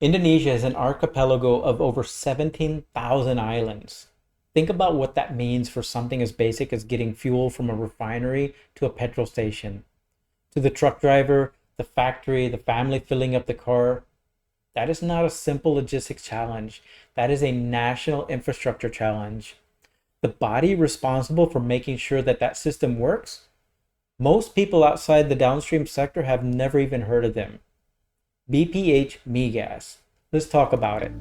Indonesia is an archipelago of over 17,000 islands. Think about what that means for something as basic as getting fuel from a refinery to a petrol station. To the truck driver, the factory, the family filling up the car, that is not a simple logistics challenge. That is a national infrastructure challenge. The body responsible for making sure that that system works, most people outside the downstream sector have never even heard of them. BPH Migas. Let's talk about it.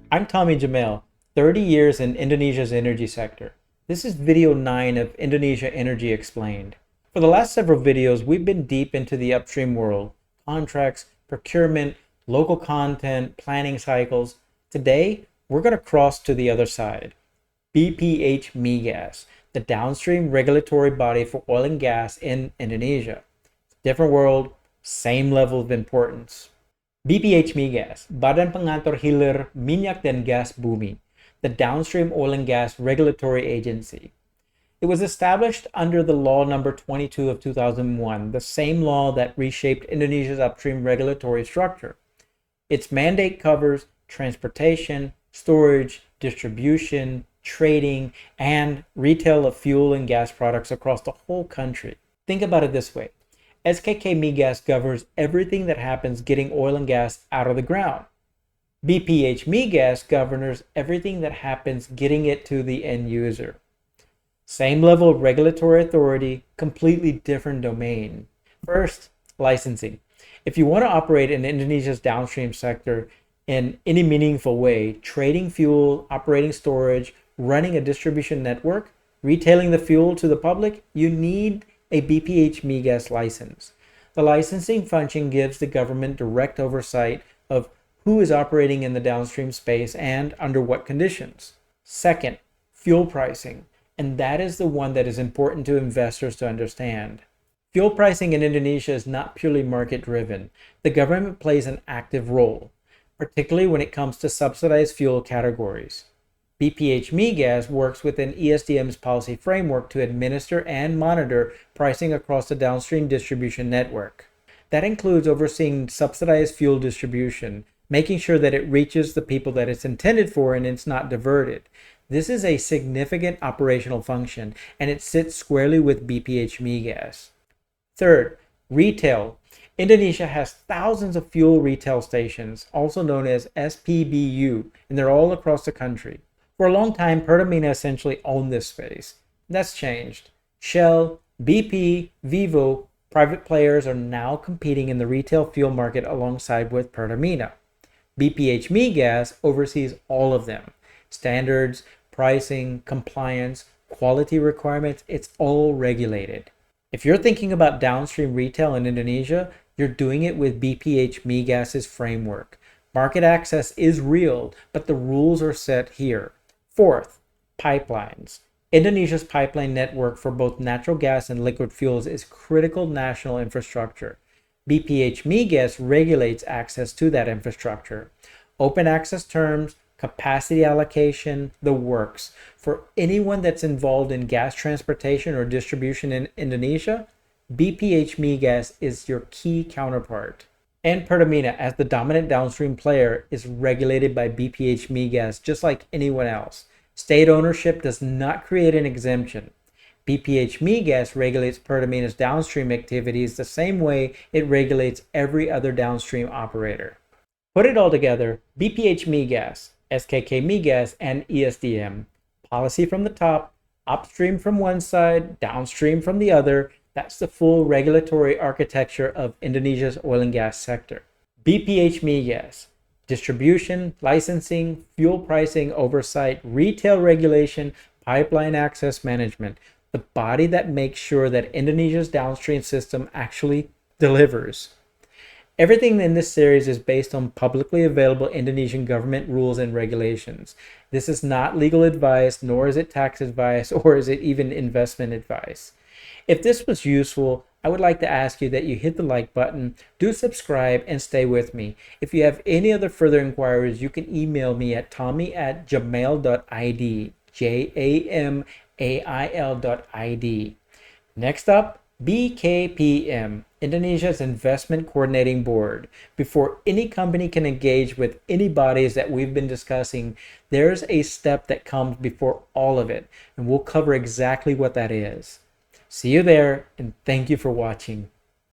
I'm Jamail, 30 years in Indonesia's energy sector. This is video 9 of Indonesia Energy Explained. For the last several videos, we've been deep into the upstream world, contracts, procurement, local content, planning cycles. Today, we're going to cross to the other side. BPH Migas, the downstream regulatory body for oil and gas in Indonesia. Different world, same level of importance. BPH Migas, Badan Pengatur Hilir Minyak dan Gas Bumi, the downstream oil and gas regulatory agency. It was established under the law number 22 of 2001, the same law that reshaped Indonesia's upstream regulatory structure. Its mandate covers transportation, storage, distribution, trading, and retail of fuel and gas products across the whole country. Think about it this way. SKK Migas governs everything that happens getting oil and gas out of the ground. BPH Migas governs everything that happens getting it to the end user. Same level of regulatory authority, completely different domain. First, licensing. If you want to operate in Indonesia's downstream sector in any meaningful way, trading fuel, operating storage, running a distribution network, retailing the fuel to the public, you need a BPH Migas license. The licensing function gives the government direct oversight of who is operating in the downstream space and under what conditions. Second, fuel pricing, and that is the one that is important to investors to understand. Fuel pricing in Indonesia is not purely market driven. The government plays an active role, particularly when it comes to subsidized fuel categories. BPH Migas works within ESDM's policy framework to administer and monitor pricing across the downstream distribution network. That includes overseeing subsidized fuel distribution, making sure that it reaches the people that it's intended for and it's not diverted. This is a significant operational function, and it sits squarely with BPH Migas. Third, retail. Indonesia has thousands of fuel retail stations, also known as SPBU, and they're all across the country. For a long time, Pertamina essentially owned this space. That's changed. Shell, BP, Vivo, private players are now competing in the retail fuel market alongside with Pertamina. BPH Migas oversees all of them. Standards, pricing, compliance, quality requirements, it's all regulated. If you're thinking about downstream retail in Indonesia, you're doing it with BPH Migas's framework. Market access is real, but the rules are set here. Fourth, pipelines. Indonesia's pipeline network for both natural gas and liquid fuels is critical national infrastructure. BPH Migas regulates access to that infrastructure. Open access terms, capacity allocation, the works. For anyone that's involved in gas transportation or distribution in Indonesia, BPH Migas is your key counterpart. And Pertamina, as the dominant downstream player, is regulated by BPH Migas just like anyone else. State ownership does not create an exemption. BPH Migas regulates Pertamina's downstream activities the same way it regulates every other downstream operator. Put it all together, BPH Migas, SKK Migas, and ESDM. Policy from the top, upstream from one side, downstream from the other. That's the full regulatory architecture of Indonesia's oil and gas sector. BPH Migas, distribution, licensing, fuel pricing oversight, retail regulation, pipeline access management, the body that makes sure that Indonesia's downstream system actually delivers. Everything in this series is based on publicly available Indonesian government rules and regulations. This is not legal advice, nor is it tax advice, or is it even investment advice. If this was useful, I would like to ask you that you hit the like button, do subscribe, and stay with me. If you have any other further inquiries, you can email me at tommy@jamail.id, jamail.id. Next up, BKPM, Indonesia's Investment Coordinating Board. Before any company can engage with any bodies that we've been discussing, there's a step that comes before all of it, and we'll cover exactly what that is. See you there, and thank you for watching.